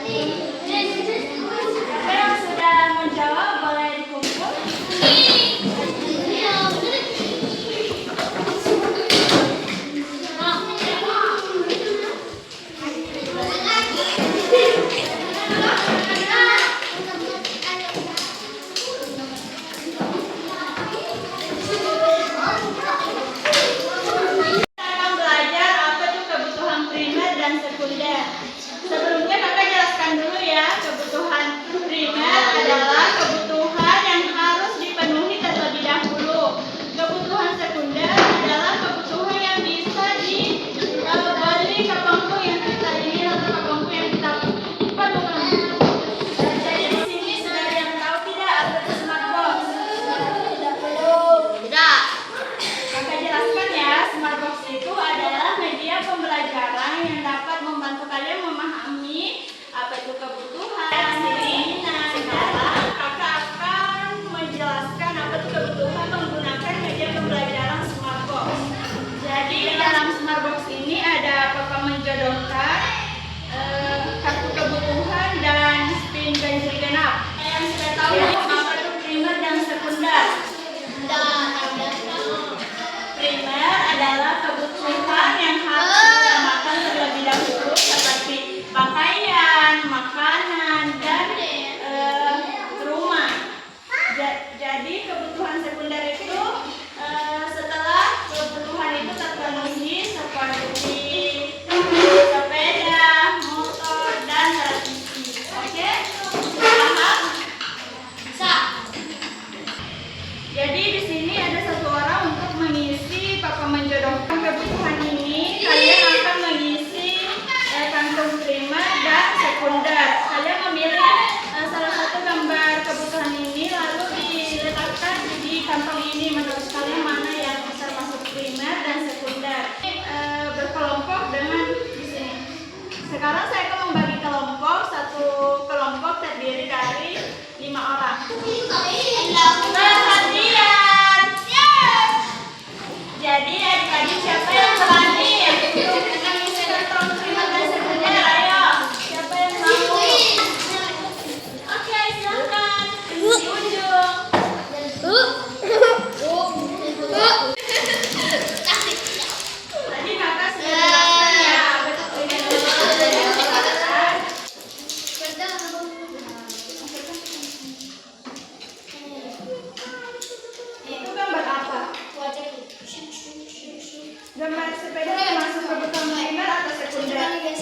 Siapa yang sudah menjawab boleh dikumpul. Sebelumnya kakak jelaskan dulu ya, kebutuhan primer adalah kebutuhan yang harus dipenuhi terlebih dahulu. Kebutuhan sekunder adalah kebutuhan yang bisa dibeli ke bangku yang kita ingin atau ke bangku yang kita perlukan. Jadi di sini sudah ada yang tahu tidak apa itu smart box? Tidak. Kakak jelaskan ya, smart box itu adalah media pembelajaran yang dapat membantu kalian memahami apa itu kebutuhan, keinginan. Sekarang kakak akan menjelaskan apa itu kebutuhan menggunakan media pembelajaran smart box. Jadi di dalam smart box ini ada kakak menjodohkan kartu kebutuhan dan spin ganjil genap. Yang sudah tahu apa itu primer dan sekunder? Primer adalah kebutuhan yang harus diutamakan terlebih dahulu seperti pakaian, makanan, dan rumah. Jadi kebutuhan sekunder itu setelah kebutuhan itu terpenuhi seperti sepeda, motor, dan televisi. Oke? Paham? Bisa. Jadi di sini ada satu orang untuk mengisi papa menjodohkan kebutuhan ini. Kalian akan mengisi kantong primer dan sekunder. Kalian memilih salah satu gambar kebutuhan ini lalu diletakkan di kantong ini. Menurut kalian mana yang termasuk primer dan sekunder? Berkelompok dengan di sini. Sekarang saya akan membagi kelompok. Satu kelompok terdiri dari 5 orang. Perhatian. Jadi adik-adik siapa yang berani? Mengisi kantong primer dan sekunder, ayo. Siapa yang mau? Oke, silakan. Di ujung. Tadi kakak sudah jelaskan ya apa itu primer dan sekunder. Itu gambar apa? Gambar sepeda termasuk kebutuhan primer atau sekunder? Kakak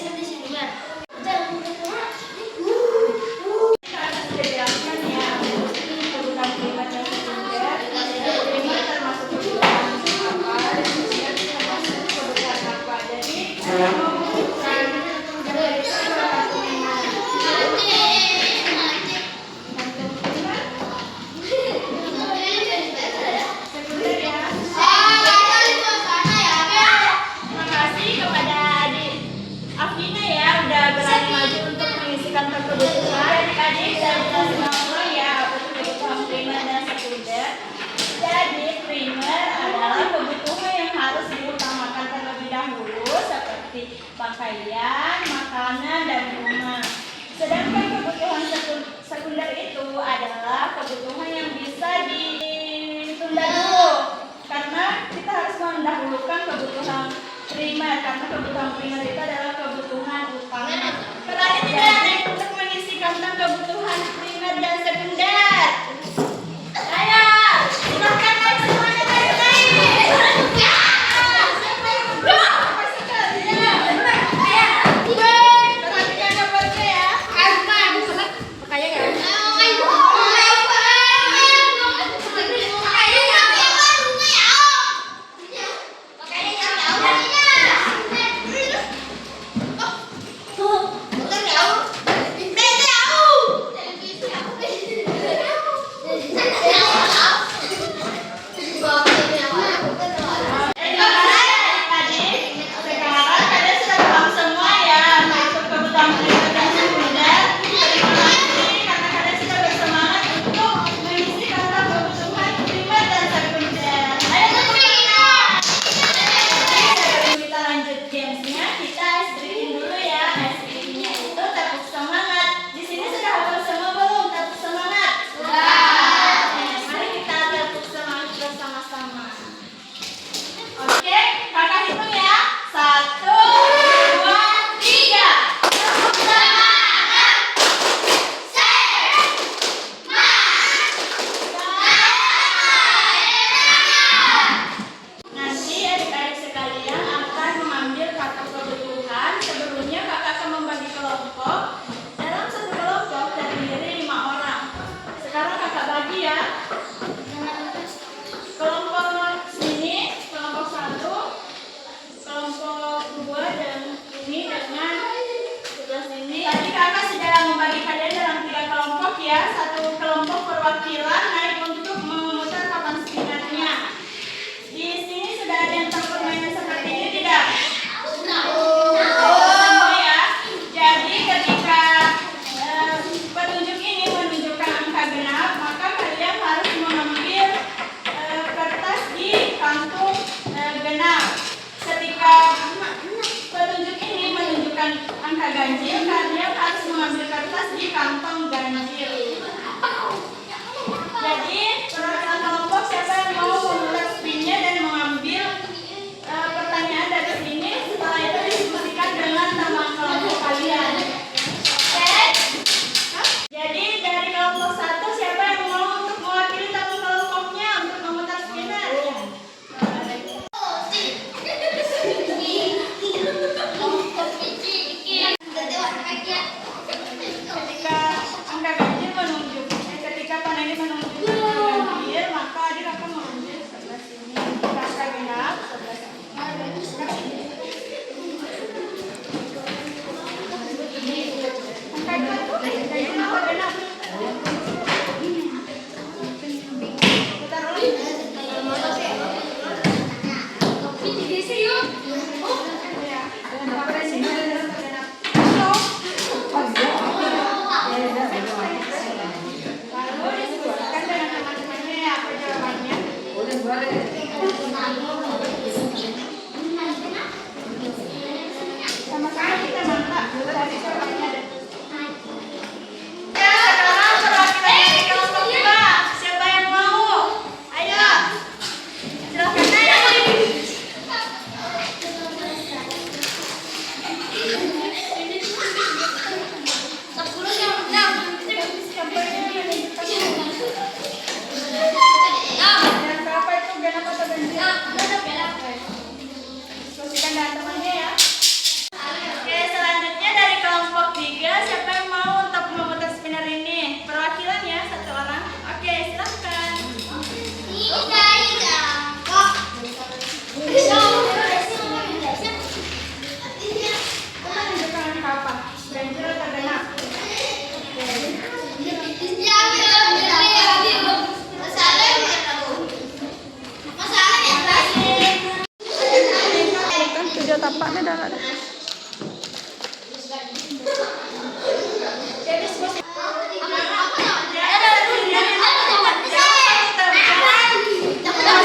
sudah jelaskan ya kebutuhan primer dan sekunder. Primer termasuk kebutuhan apa dan sekunder termasuk kebutuhan apa. Jadi membutuhkan gambar itu adalah kartu mainan. Kantong primer, sekunder ya. Makasih kepada adik Afina ya udah berani maju untuk mengisi kantong kebutuhan. Adik-adik saya jelaskan ulang ya apa itu kebutuhan primer dan sekunder. Jadi primer adalah kebutuhan yang harus diutamakan terlebih dahulu seperti pakaian, makanan, dan rumah. Sedangkan kebutuhan sekunder itu adalah kebutuhan yang bisa ditunda dulu karena kita harus mendahulukan kebutuhan primer karena kebutuhan primer itu adalah kebutuhan utama. Berani tidak ada yang untuk mengisi kantong kebutuhan primer dan sekunder? Ayo, silahkan naik semuanya naik. Perhatikan gambarnya ya.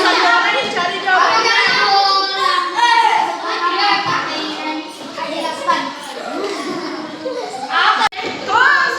Satu orang yang cari jawabannya. Apa? Terus.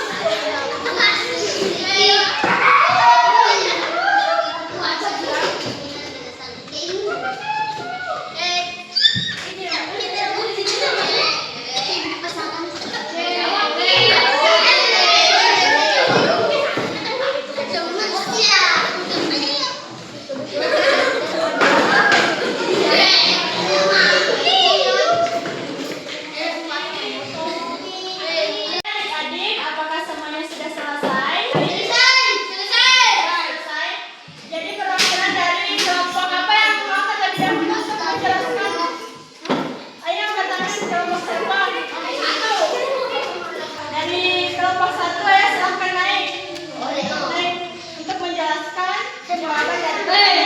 Adik-adik, apakah semuanya sudah selesai? Selesai. Jadi perwakilan dari kelompok apa yang mau tadi dahulu untuk menjelaskan? Ayo angkat tangan kelompok siapa? Itu. Dari kelompok 1 ya, silahkan naik. Naik untuk menjelaskan jawaban dari